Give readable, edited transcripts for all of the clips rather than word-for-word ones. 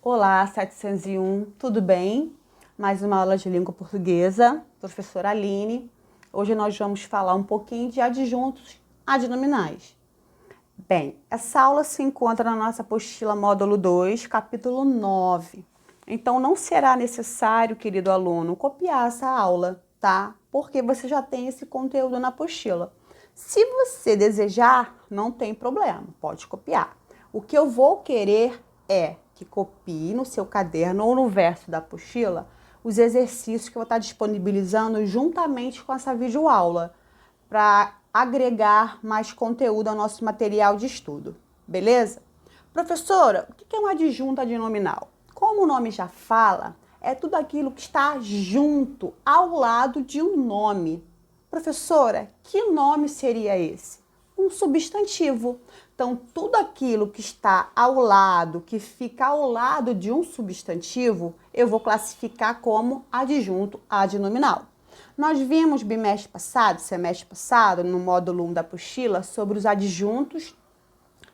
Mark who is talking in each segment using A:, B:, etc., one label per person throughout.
A: Olá, 701, tudo bem? Mais uma aula de língua portuguesa, professora Aline. Hoje nós vamos falar um pouquinho de adjuntos adnominais. Bem, essa aula se encontra na nossa apostila módulo 2, capítulo 9. Então não será necessário, querido aluno, copiar essa aula, tá? Porque você já tem esse conteúdo na apostila. Se você desejar, não tem problema, pode copiar. O que eu vou querer é que copie no seu caderno ou no verso da apostila os exercícios que eu vou estar disponibilizando juntamente com essa videoaula para agregar mais conteúdo ao nosso material de estudo, beleza? Professora, o que é um adjunto adnominal? Como o nome já fala, é tudo aquilo que está junto, ao lado de um nome. Professora, que nome seria esse? Um substantivo. Então, tudo aquilo que está ao lado, que fica ao lado de um substantivo, eu vou classificar como adjunto adnominal. Nós vimos semestre passado, no módulo 1 da apostila, sobre os adjuntos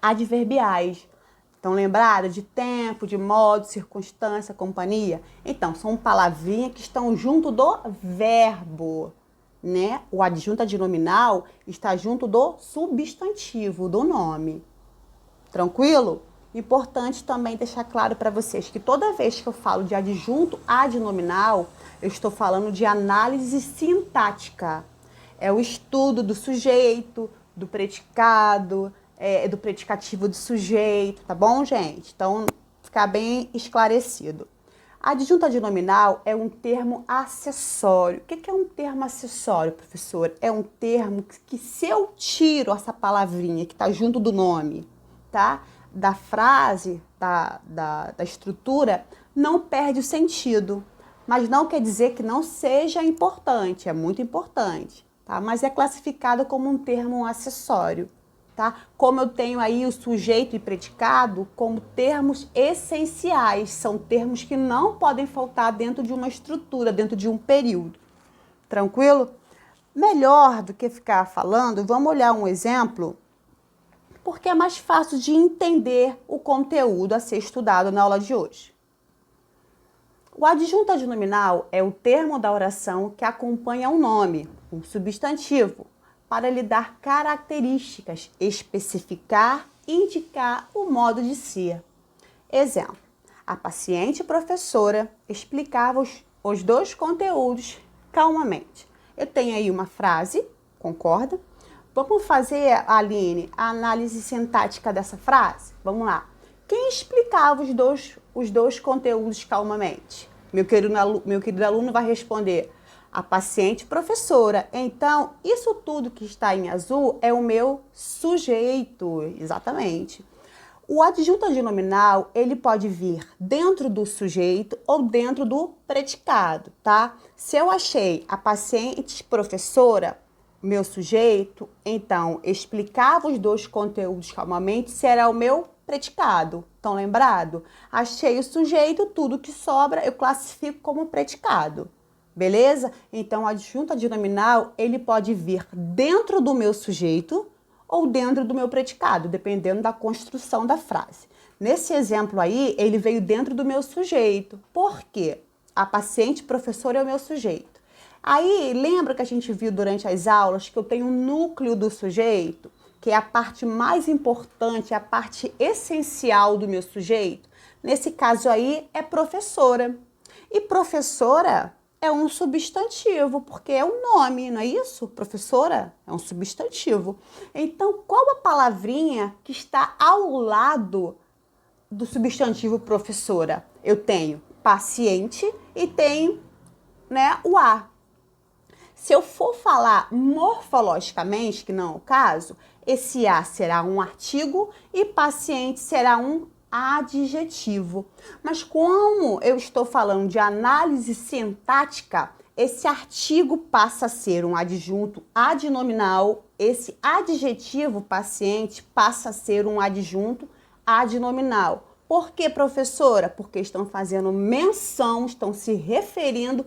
A: adverbiais. Estão lembrados de tempo, de modo, circunstância, companhia? Então, são palavrinhas que estão junto do verbo, né? O adjunto adnominal está junto do substantivo, do nome. Tranquilo? Importante também deixar claro para vocês que toda vez que eu falo de adjunto adnominal, eu estou falando de análise sintática. É o estudo do sujeito, do predicado, do predicativo do sujeito, tá bom, gente? Então, ficar bem esclarecido. Adjunto adnominal é um termo acessório. O que é um termo acessório, professor? É um termo que se eu tiro essa palavrinha que está junto do nome, tá? Da frase, da estrutura, não perde o sentido. Mas não quer dizer que não seja importante, é muito importante, tá? Mas é classificado como um termo acessório, tá? Como eu tenho aí o sujeito e predicado como termos essenciais, são termos que não podem faltar dentro de uma estrutura, dentro de um período. Tranquilo? Melhor do que ficar falando, vamos olhar um exemplo, porque é mais fácil de entender o conteúdo a ser estudado na aula de hoje. O adjunto adnominal é o termo da oração que acompanha o nome, um substantivo, para lhe dar características, especificar e indicar o modo de ser. Exemplo, a paciente professora explicava os dois conteúdos calmamente. Eu tenho aí uma frase, concorda? Vamos fazer, Aline, a análise sintática dessa frase? Vamos lá. Quem explicava os dois conteúdos calmamente? Meu querido aluno vai responder, a paciente professora. Então, isso tudo que está em azul é o meu sujeito, exatamente. O adjunto adnominal, ele pode vir dentro do sujeito ou dentro do predicado, tá? Se eu achei a paciente professora, meu sujeito, então explicava os dois conteúdos calmamente, será o meu predicado. Estão lembrado? Achei o sujeito, tudo que sobra eu classifico como predicado. Beleza? Então, o adjunto adnominal, ele pode vir dentro do meu sujeito ou dentro do meu predicado, dependendo da construção da frase. Nesse exemplo aí, ele veio dentro do meu sujeito. Por quê? A paciente professora é o meu sujeito. Aí, lembra que a gente viu durante as aulas que eu tenho um núcleo do sujeito, que é a parte mais importante, a parte essencial do meu sujeito? Nesse caso aí, é professora. E professora é um substantivo, porque é um nome, não é isso? Professora é um substantivo. Então, qual a palavrinha que está ao lado do substantivo professora? Eu tenho paciente e tenho, né, o a. Se eu for falar morfologicamente, que não é o caso, esse a será um artigo e paciente será um adjetivo. Mas como eu estou falando de análise sintática, esse artigo passa a ser um adjunto adnominal, esse adjetivo paciente passa a ser um adjunto adnominal. Por que, professora? Porque estão fazendo menção, estão se referindo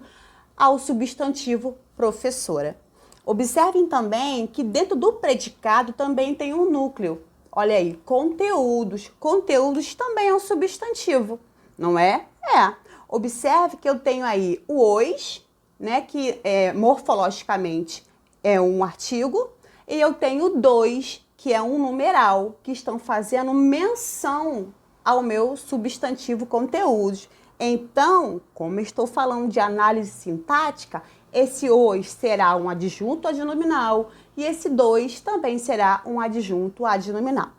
A: ao substantivo professora. Observem também que dentro do predicado também tem um núcleo. Olha aí, conteúdos. Conteúdos também é um substantivo, não é? É. Observe que eu tenho aí o os, né, que morfologicamente é um artigo, e eu tenho dois, que é um numeral, que estão fazendo menção ao meu substantivo conteúdos. Então, como eu estou falando de análise sintática, esse os será um adjunto adnominal e esse dois também será um adjunto adnominal.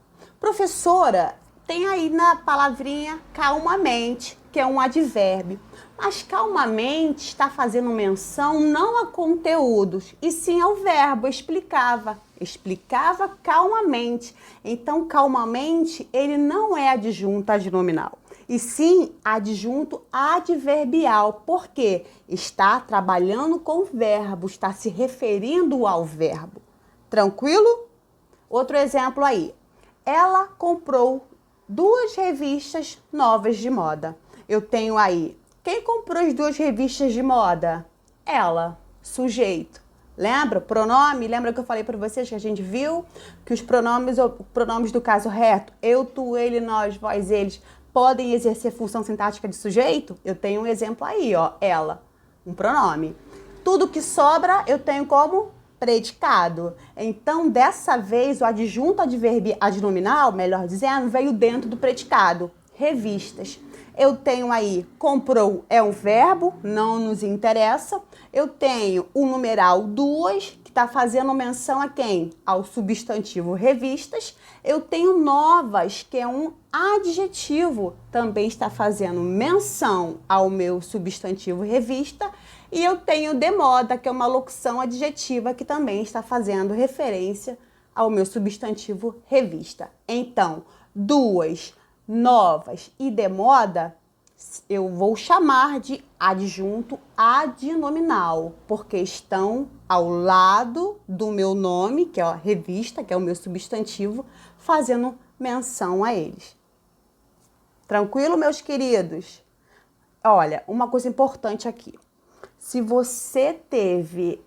A: Professora, tem aí na palavrinha calmamente, que é um advérbio. Mas calmamente está fazendo menção não a conteúdos, e sim ao verbo, explicava. Explicava calmamente. Então, calmamente, ele não é adjunto adnominal, e sim adjunto adverbial, porque está trabalhando com o verbo, está se referindo ao verbo. Tranquilo? Outro exemplo aí. Ela comprou 2 revistas novas de moda. Eu tenho aí, quem comprou as 2 revistas de moda? Ela, sujeito. Lembra? Pronome? Lembra que eu falei para vocês que a gente viu que os pronomes do caso reto, eu, tu, ele, nós, vós, eles, podem exercer função sintática de sujeito? Eu tenho um exemplo aí, ó, ela, um pronome. Tudo que sobra eu tenho como predicado. Então, dessa vez, o adjunto adnominal, melhor dizendo, veio dentro do predicado. Revistas. Eu tenho aí, comprou é um verbo, não nos interessa. Eu tenho o numeral 2, que está fazendo menção a quem? Ao substantivo revistas. Eu tenho novas, que é um adjetivo, também está fazendo menção ao meu substantivo revista. E eu tenho de moda, que é uma locução adjetiva que também está fazendo referência ao meu substantivo revista. Então, 2 novas e de moda, eu vou chamar de adjunto adnominal, porque estão ao lado do meu nome, que é a revista, que é o meu substantivo, fazendo menção a eles. Tranquilo, meus queridos? Olha, uma coisa importante aqui. Se você teve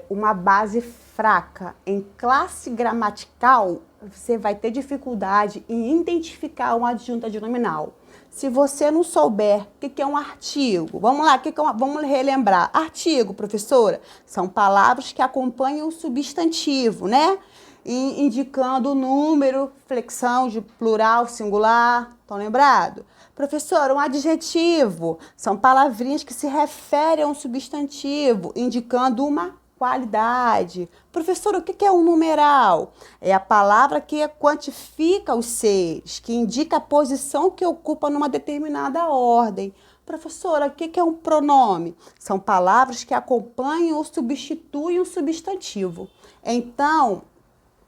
A: uma base fraca em classe gramatical, você vai ter dificuldade em identificar um adjunto adnominal. Se você não souber o que é um artigo, vamos lá, vamos relembrar. Artigo, professora, são palavras que acompanham o substantivo, né? Indicando o número, flexão de plural, singular, estão lembrados? Professora, um adjetivo são palavrinhas que se referem a um substantivo, indicando uma qualidade. Professora, o que é um numeral? É a palavra que quantifica os seres, que indica a posição que ocupa numa determinada ordem. Professora, o que é um pronome? São palavras que acompanham ou substituem um substantivo. Então,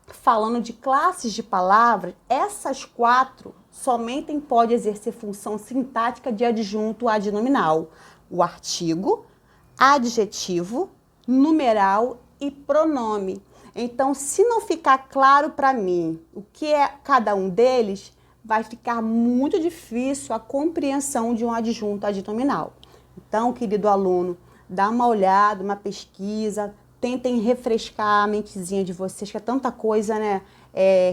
A: falando de classes de palavras, essas 4 somente podem exercer função sintática de adjunto adnominal: o artigo, adjetivo, numeral e pronome. Então, se não ficar claro para mim o que é cada um deles, vai ficar muito difícil a compreensão de um adjunto adnominal. Então, querido aluno, dá uma olhada, uma pesquisa, tentem refrescar a mentezinha de vocês, que é tanta coisa, né?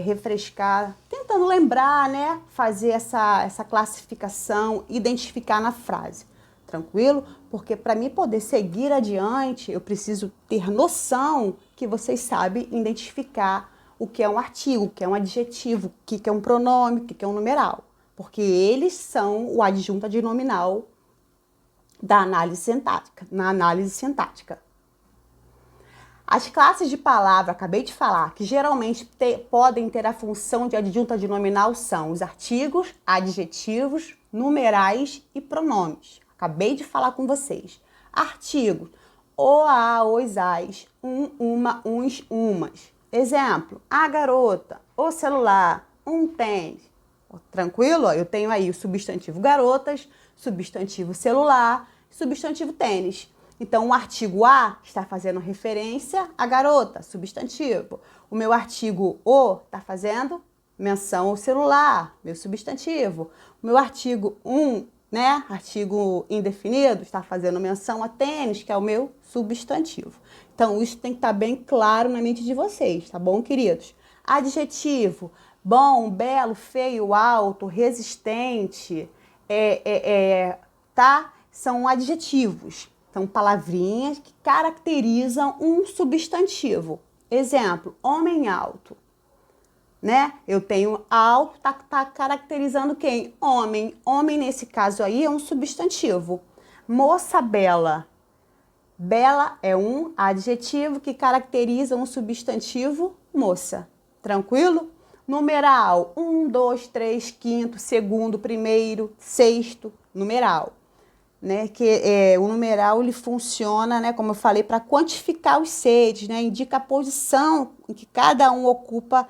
A: Refrescar, tentando lembrar, né? Fazer essa classificação, identificar na frase. Tranquilo? Porque para mim poder seguir adiante, eu preciso ter noção que vocês sabem identificar o que é um artigo, o que é um adjetivo, o que é um pronome, o que é um numeral. Porque eles são o adjunto adnominal da análise sintática, na análise sintática. As classes de palavra, acabei de falar, que geralmente podem ter a função de adjunto adnominal são os artigos, adjetivos, numerais e pronomes. Acabei de falar com vocês. Artigos, o, a, os, as, uma, uns, umas. Exemplo, a garota, o celular, um tênis. Tranquilo? Eu tenho aí o substantivo garotas, substantivo celular, substantivo tênis. Então, o artigo a está fazendo referência à garota, substantivo. O meu artigo o está fazendo menção ao celular, meu substantivo. O meu artigo né, artigo indefinido, está fazendo menção a tênis, que é o meu substantivo. Então, isso tem que estar bem claro na mente de vocês, tá bom, queridos? Adjetivo, bom, belo, feio, alto, resistente, tá? São adjetivos, são palavrinhas que caracterizam um substantivo. Exemplo, homem alto, né? Eu tenho alto, tá caracterizando quem? Homem. Homem, nesse caso aí, é um substantivo. Moça bela. Bela é um adjetivo que caracteriza um substantivo moça. Tranquilo? Numeral, 1, 2, 3, quinto, segundo, primeiro, sexto, numeral. Né? O numeral ele funciona, né, como eu falei, para quantificar os seres, né? Indica a posição em que cada um ocupa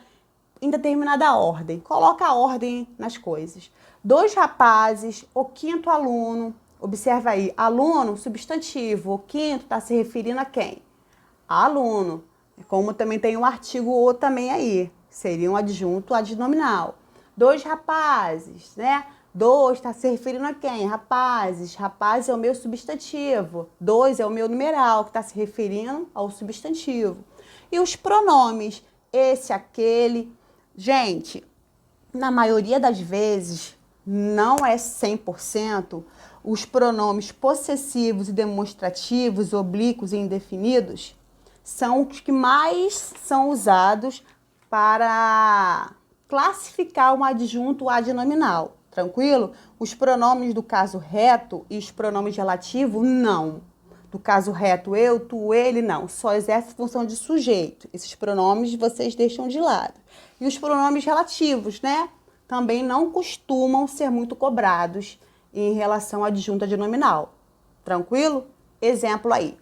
A: em determinada ordem. Coloca a ordem nas coisas. 2 rapazes, o quinto aluno. Observa aí, aluno, substantivo. O quinto está se referindo a quem? Aluno. Como também tem o artigo o também aí. Seria um adjunto adnominal. 2 rapazes, né? 2 está se referindo a quem? Rapazes. Rapazes é o meu substantivo. 2 é o meu numeral, que está se referindo ao substantivo. E os pronomes, esse, aquele. Gente, na maioria das vezes, não é 100%, os pronomes possessivos e demonstrativos, oblíquos e indefinidos, são os que mais são usados para classificar um adjunto adnominal. Tranquilo? Os pronomes do caso reto e os pronomes relativos, não. Do caso reto, eu, tu, ele, não. Só exerce função de sujeito. Esses pronomes vocês deixam de lado. E os pronomes relativos, né? Também não costumam ser muito cobrados em relação à adjunta adnominal. Tranquilo? Exemplo aí.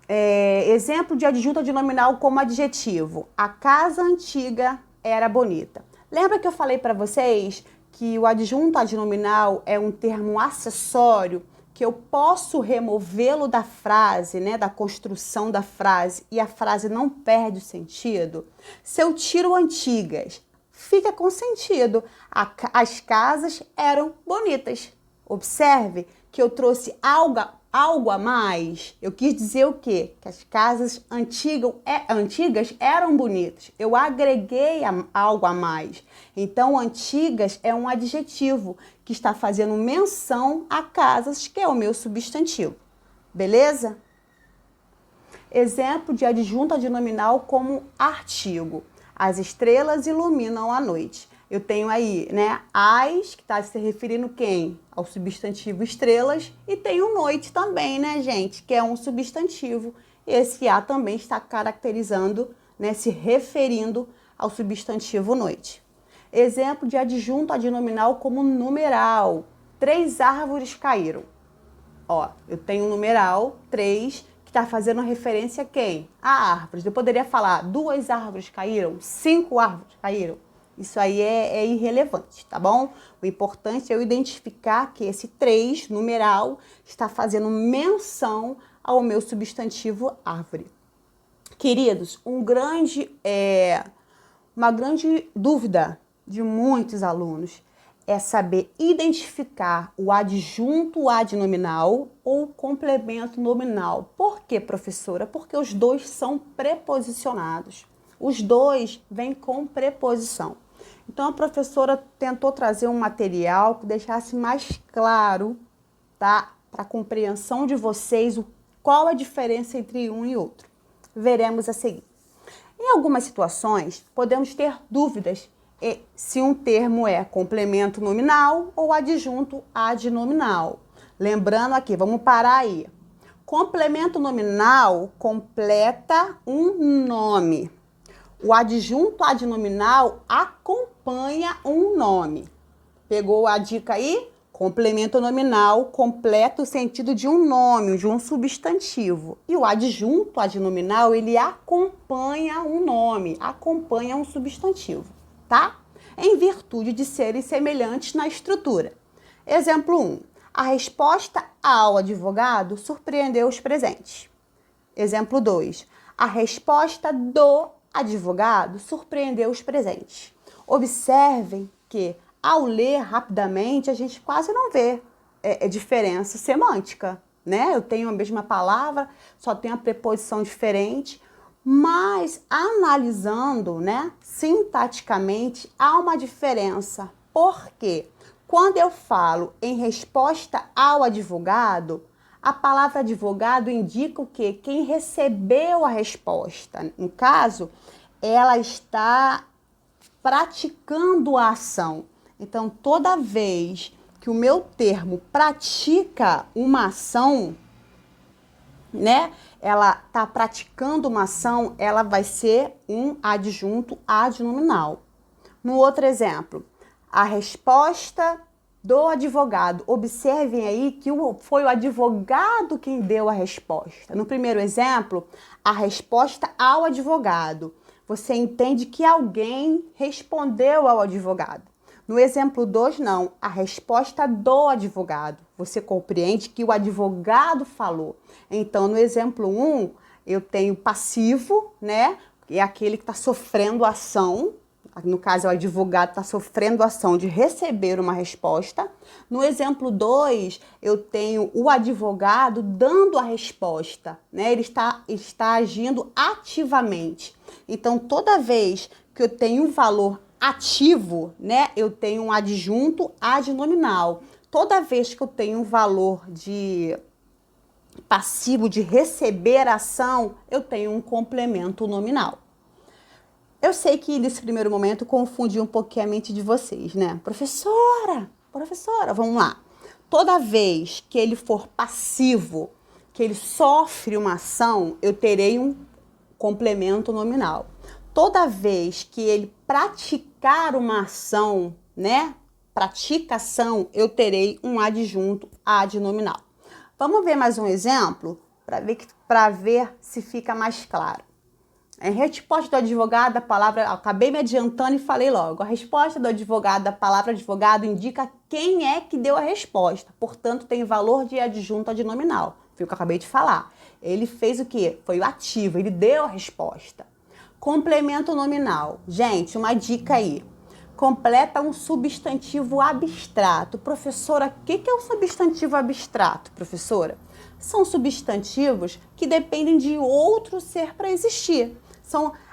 A: Exemplo de adjunta adnominal como adjetivo. A casa antiga era bonita. Lembra que eu falei para vocês que o adjunto adnominal é um termo acessório que eu posso removê-lo da frase, né, da construção da frase, e a frase não perde o sentido? Se eu tiro antigas, fica com sentido. As casas eram bonitas. Observe que eu trouxe algo a mais. Eu quis dizer o quê? Que as casas antigas eram bonitas. Eu agreguei algo a mais. Então, antigas é um adjetivo que está fazendo menção a casas, que é o meu substantivo. Beleza? Exemplo de adjunto adnominal como artigo. As estrelas iluminam a noite. Eu tenho aí, né, as, que está se referindo quem? Ao substantivo estrelas, e tenho noite também, né, gente, que é um substantivo. Esse a também está caracterizando, né, se referindo ao substantivo noite. Exemplo de adjunto adnominal como numeral. 3 árvores caíram. Ó, eu tenho um numeral 3, que está fazendo referência a quem? A árvores. Eu poderia falar 2 árvores caíram, 5 árvores caíram. Isso aí é irrelevante, tá bom? O importante é eu identificar que esse 3, numeral, está fazendo menção ao meu substantivo árvore. Queridos, uma grande dúvida de muitos alunos é saber identificar o adjunto adnominal ou o complemento nominal. Por quê, professora? Porque os dois são preposicionados. Os dois vêm com preposição. Então, a professora tentou trazer um material que deixasse mais claro, tá? Para a compreensão de vocês, qual a diferença entre um e outro. Veremos a seguir. Em algumas situações, podemos ter dúvidas se um termo é complemento nominal ou adjunto adnominal. Lembrando aqui, vamos parar aí. Complemento nominal completa um nome. O adjunto adnominal acompanha um nome. Pegou a dica aí? Complemento nominal completa o sentido de um nome, de um substantivo. E o adjunto adnominal, ele acompanha um nome, acompanha um substantivo, tá? Em virtude de serem semelhantes na estrutura. Exemplo 1. A resposta ao advogado surpreendeu os presentes. Exemplo 2. A resposta do advogado surpreendeu os presentes. Observem que, ao ler rapidamente, a gente quase não vê diferença semântica, né? Eu tenho a mesma palavra, só tenho a preposição diferente, mas analisando, né, sintaticamente, há uma diferença. Por quê? Quando eu falo em resposta ao advogado, a palavra advogado indica o quê? Quem recebeu a resposta. No caso, ela está praticando a ação. Então, toda vez que o meu termo pratica uma ação, né? Ela está praticando uma ação, ela vai ser um adjunto adnominal. No outro exemplo, a resposta do advogado. Observem aí que foi o advogado quem deu a resposta. No primeiro exemplo, a resposta ao advogado. Você entende que alguém respondeu ao advogado. No exemplo 2, não. A resposta do advogado. Você compreende que o advogado falou. Então, no exemplo 1, eu tenho passivo, né? É aquele que está sofrendo a ação. No caso, o advogado está sofrendo a ação de receber uma resposta. No exemplo 2, eu tenho o advogado dando a resposta, né? Ele está agindo ativamente. Então, toda vez que eu tenho um valor ativo, né? Eu tenho um adjunto adnominal. Toda vez que eu tenho um valor de passivo de receber ação, eu tenho um complemento nominal. Eu sei que nesse primeiro momento confundi um pouquinho a mente de vocês, né? Professora, vamos lá. Toda vez que ele for passivo, que ele sofre uma ação, eu terei um complemento nominal. Toda vez que ele praticar uma ação, né? Pratica ação, eu terei um adjunto adnominal. Vamos ver mais um exemplo para ver se fica mais claro. Em resposta do advogado, a palavra, acabei me adiantando e falei logo. A resposta do advogado, da palavra advogado, indica quem é que deu a resposta. Portanto, tem valor de adjunto adnominal. Foi o que eu acabei de falar. Ele fez o quê? Foi o ativo, ele deu a resposta. Complemento nominal. Gente, uma dica aí. Completa um substantivo abstrato. Professora, o que é um substantivo abstrato, professora? São substantivos que dependem de outro ser para existir.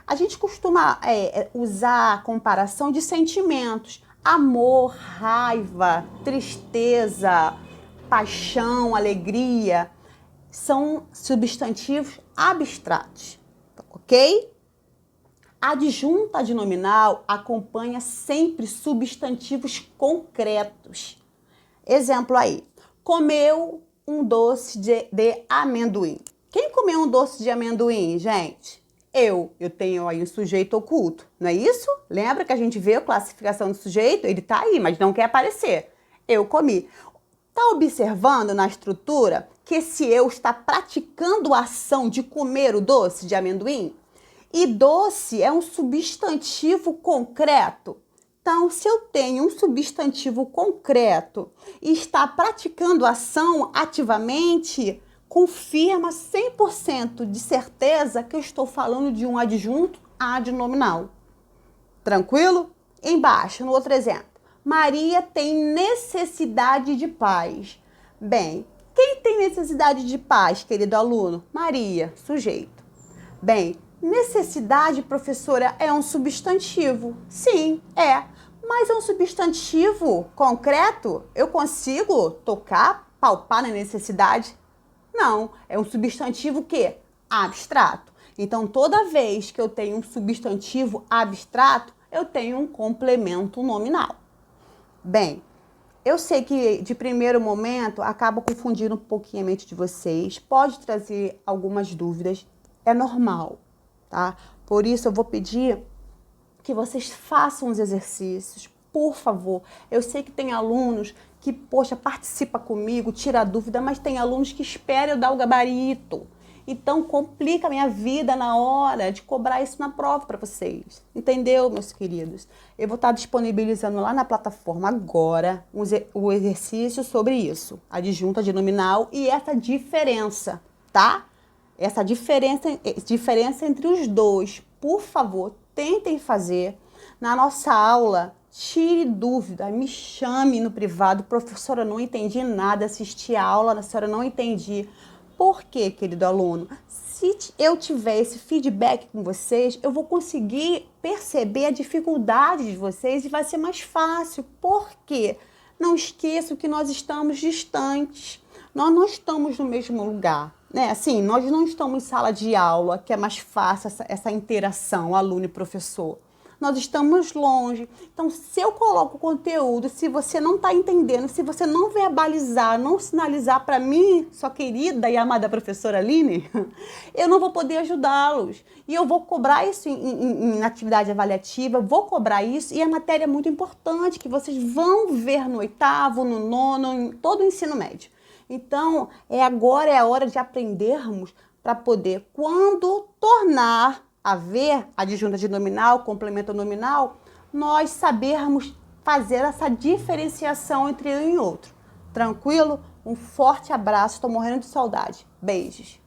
A: A gente costuma usar a comparação de sentimentos. Amor, raiva, tristeza, paixão, alegria. São substantivos abstratos, ok? Adjunto adnominal acompanha sempre substantivos concretos. Exemplo aí. Comeu um doce de amendoim. Quem comeu um doce de amendoim, gente? Eu tenho aí um sujeito oculto, não é isso? Lembra que a gente vê a classificação do sujeito? Ele tá aí, mas não quer aparecer. Eu comi. Tá observando na estrutura que esse eu está praticando a ação de comer o doce de amendoim? E doce é um substantivo concreto. Então, se eu tenho um substantivo concreto e está praticando a ação ativamente, confirma 100% de certeza que eu estou falando de um adjunto adnominal. Tranquilo? Embaixo, no outro exemplo. Maria tem necessidade de paz. Bem, quem tem necessidade de paz, querido aluno? Maria, sujeito. Bem, necessidade, professora, é um substantivo. Sim, é. Mas é um substantivo concreto? Eu consigo tocar, palpar na necessidade? Não, é um substantivo que? Abstrato. Então, toda vez que eu tenho um substantivo abstrato, eu tenho um complemento nominal. Bem, eu sei que de primeiro momento acaba confundindo um pouquinho a mente de vocês, pode trazer algumas dúvidas, é normal, tá? Por isso eu vou pedir que vocês façam os exercícios, por favor. Eu sei que tem alunos que, poxa, participa comigo, tira a dúvida, mas tem alunos que esperam eu dar o gabarito. Então, complica a minha vida na hora de cobrar isso na prova para vocês. Entendeu, meus queridos? Eu vou estar disponibilizando lá na plataforma agora o exercício sobre isso. Adjunto adnominal e essa diferença, tá? Essa diferença entre os dois. Por favor, tentem fazer. Na nossa aula, tire dúvida, me chame no privado. Professora, não entendi nada, assisti a aula, a senhora não entendi. Por quê, querido aluno? Se eu tiver esse feedback com vocês, eu vou conseguir perceber a dificuldade de vocês e vai ser mais fácil. Por quê? Não esqueçam que nós estamos distantes, nós não estamos no mesmo lugar, né? Assim, nós não estamos em sala de aula, que é mais fácil essa interação aluno e professor. Nós estamos longe. Então, se eu coloco o conteúdo, se você não está entendendo, se você não verbalizar, não sinalizar para mim, sua querida e amada professora Aline, eu não vou poder ajudá-los. E eu vou cobrar isso em atividade avaliativa, vou cobrar isso, e a matéria é muito importante, que vocês vão ver no 8º, no 9º, em todo o ensino médio. Então, agora é a hora de aprendermos para poder, quando tornar haver adjunta de nominal, complemento nominal, nós sabermos fazer essa diferenciação entre um e outro. Tranquilo? Um forte abraço, estou morrendo de saudade. Beijos.